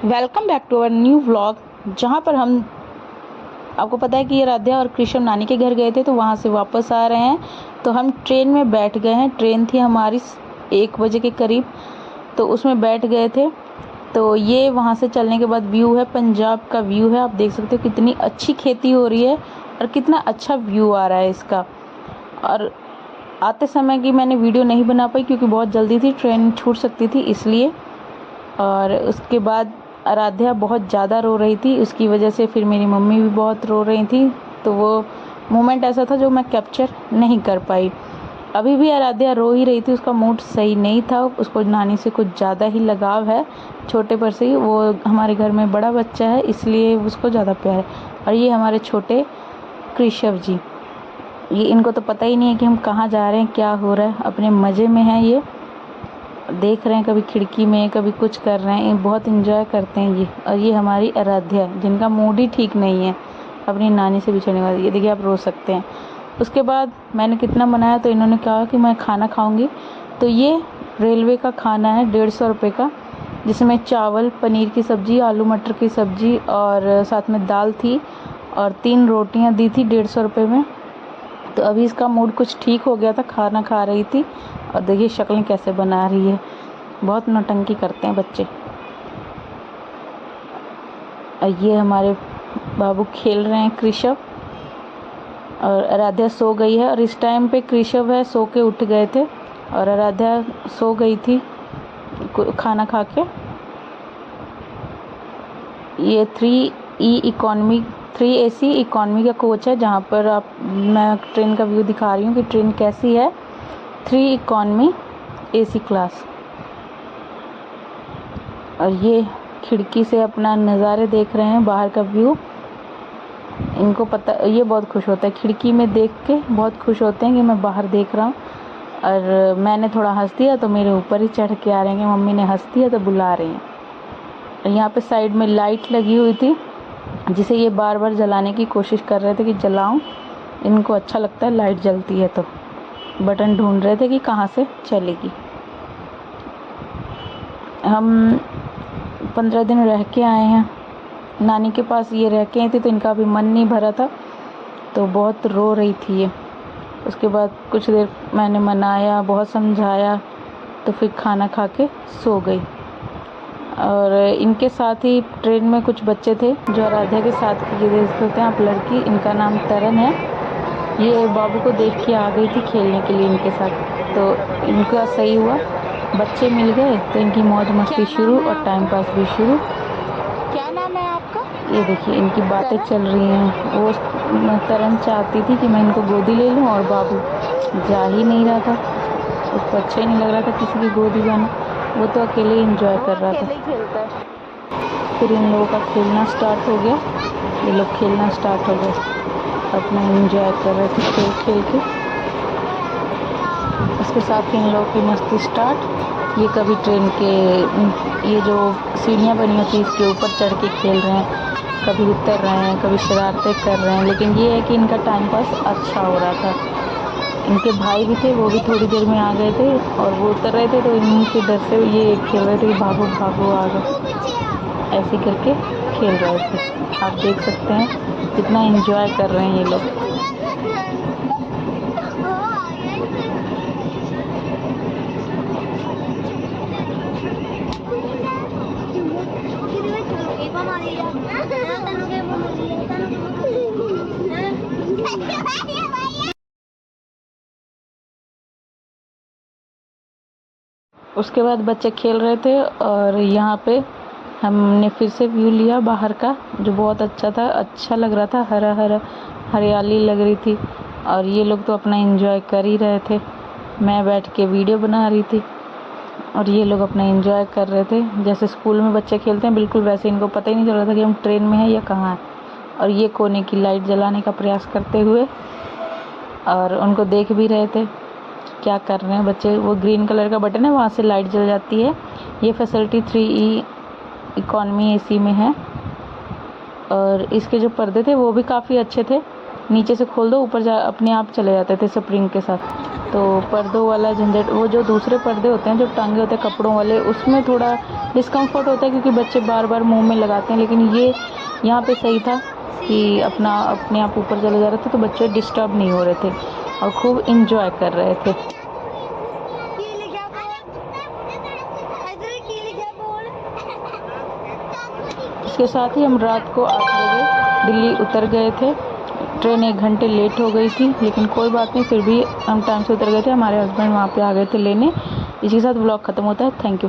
Welcome back to our new vlog, जहाँ पर हम आपको पता है कि ये राध्या और कृष्ण नानी के घर गए थे, तो वहाँ से वापस आ रहे हैं। तो हम ट्रेन में बैठ गए हैं। ट्रेन थी हमारी 1 बजे के करीब, तो उसमें बैठ गए थे। तो ये वहाँ से चलने के बाद व्यू है, पंजाब का व्यू है। आप देख सकते हो कितनी अच्छी खेती हो रही है और कितना अच्छा व्यू आ रहा है इसका। और आते समय की मैंने वीडियो नहीं बना पाई क्योंकि बहुत जल्दी थी, ट्रेन छूट सकती थी इसलिए। और उसके बाद आराध्या बहुत ज़्यादा रो रही थी, उसकी वजह से फिर मेरी मम्मी भी बहुत रो रही थी। तो वो मोमेंट ऐसा था जो मैं कैप्चर नहीं कर पाई। अभी भी आराध्या रो ही रही थी, उसका मूड सही नहीं था। उसको नानी से कुछ ज़्यादा ही लगाव है, छोटे पर से ही। वो हमारे घर में बड़ा बच्चा है इसलिए उसको ज़्यादा प्यार है। और ये हमारे छोटे कृषव जी, ये इनको तो पता ही नहीं है कि हम कहाँ जा रहे हैं, क्या हो रहा है। अपने मज़े में हैं, ये देख रहे हैं, कभी खिड़की में कभी कुछ कर रहे हैं, बहुत इंजॉय करते हैं ये। और ये हमारी आराध्या, जिनका मूड ही ठीक नहीं है अपनी नानी से बिछड़ने वाली। ये देखिए, आप रो सकते हैं। उसके बाद मैंने कितना बनाया तो इन्होंने कहा कि मैं खाना खाऊंगी। तो ये रेलवे का खाना है 150 रुपये का, जिसमें चावल, पनीर की सब्ज़ी, आलू मटर की सब्ज़ी और साथ में दाल थी और 3 रोटियां दी थी 150 रुपये में। तो अभी इसका मूड कुछ ठीक हो गया था, खाना खा रही थी। और देखिए शक्लें कैसे बना रही है, बहुत नौटंकी करते हैं बच्चे। और ये हमारे बाबू खेल रहे हैं कृषव, और आराध्या सो गई है। और इस टाइम पे कृषव है सो के उठ गए थे और आराध्या सो गई थी खाना खा के। ये 3E इकॉनमी 3AC इकॉनमी का कोच है, जहाँ पर मैं ट्रेन का व्यू दिखा रही हूँ कि ट्रेन कैसी है। 3 इकॉनमी AC क्लास। और ये खिड़की से अपना नज़ारे देख रहे हैं, बाहर का व्यू। इनको पता, ये बहुत खुश होता है खिड़की में देख के, बहुत खुश होते हैं कि मैं बाहर देख रहा हूँ। और मैंने थोड़ा हंस दिया तो मेरे ऊपर ही चढ़ के आ रहे हैं कि मम्मी ने हंस दिया तो बुला रही हैं। और यहाँ पे साइड में लाइट लगी हुई थी, जिसे ये बार बार जलाने की कोशिश कर रहे थे कि जलाऊं। इनको अच्छा लगता है लाइट जलती है, तो बटन ढूंढ रहे थे कि कहाँ से चलेगी। हम 15 दिन रह के आए हैं नानी के पास। ये रह के आई थी तो इनका अभी मन नहीं भरा था, तो बहुत रो रही थी ये। उसके बाद कुछ देर मैंने मनाया, बहुत समझाया, तो फिर खाना खा के सो गई। और इनके साथ ही ट्रेन में कुछ बच्चे थे जो आराध्या के साथ ये देख सकते हैं आप, लड़की, इनका नाम तरन है। ये बाबू को देख के आ गई थी खेलने के लिए इनके साथ, तो इनका सही हुआ, बच्चे मिल गए तो इनकी मौज मस्ती शुरू और टाइम पास भी शुरू। क्या नाम है आपका? ये देखिए इनकी बातें चल रही हैं। वो तरन चाहती थी कि मैं इनको गोदी ले लूं और बाबू जा ही नहीं रहा था, उसको अच्छा ही नहीं लग रहा था किसी की गोदी जाना। वो तो अकेले ही इंजॉय कर रहा था। खेलता है। फिर इन लोगों का खेलना स्टार्ट हो गया, ये लोग खेलना स्टार्ट हो गए, अपना इंजॉय कर रहे थे खेल खेल के। उसके साथ इन लोगों की मस्ती स्टार्ट। ये कभी ट्रेन के ये जो सीढ़ियाँ बनी होती है इसके ऊपर चढ़ के खेल रहे हैं, कभी उतर रहे हैं, कभी शरारतें कर रहे हैं। लेकिन ये है कि इनका टाइम पास अच्छा हो रहा था। इनके भाई भी थे, वो भी थोड़ी देर में आ गए थे और वो उतर रहे थे, तो इनके डर से ये खेल रहे थे कि भागो भागो आ गए, ऐसे करके खेल रहे थे। आप देख सकते हैं कितना एंजॉय कर रहे हैं ये लोग। उसके बाद बच्चे खेल रहे थे और यहाँ पे हमने फिर से व्यू लिया बाहर का, जो बहुत अच्छा था, अच्छा लग रहा था, हरा हरा हरियाली लग रही थी। और ये लोग तो अपना एंजॉय कर ही रहे थे, मैं बैठ के वीडियो बना रही थी और ये लोग अपना एंजॉय कर रहे थे। जैसे स्कूल में बच्चे खेलते हैं बिल्कुल वैसे, इनको पता ही नहीं चल रहा था कि हम ट्रेन में हैं या कहाँ हैं। और ये कोने की लाइट जलाने का प्रयास करते हुए, और उनको देख भी रहे थे क्या कर रहे हैं बच्चे। वो ग्रीन कलर का बटन है, वहाँ से लाइट जल जाती है। ये फैसिलिटी 3E इकॉनमी AC में है। और इसके जो पर्दे थे वो भी काफ़ी अच्छे थे, नीचे से खोल दो, ऊपर जा अपने आप चले जाते थे स्प्रिंग के साथ। तो पर्दों वाला झंझट, वो जो दूसरे पर्दे होते हैं जो टांगे होते हैं कपड़ों वाले, उसमें थोड़ा डिस्कम्फर्ट होता है क्योंकि बच्चे बार बार मुंह में लगाते हैं। लेकिन ये यहाँ पे सही था कि अपने आप ऊपर चले जा रहे थे, तो बच्चे डिस्टर्ब नहीं हो रहे थे और खूब इंजॉय कर रहे थे। इसके साथ ही हम रात को 8 बजे दिल्ली उतर गए थे। ट्रेन 1 घंटे लेट हो गई थी, लेकिन कोई बात नहीं, फिर भी हम टाइम से उतर गए थे। हमारे हस्बैंड वहाँ पे आ गए थे लेने। इसी के साथ व्लॉग ख़त्म होता है। Thank you.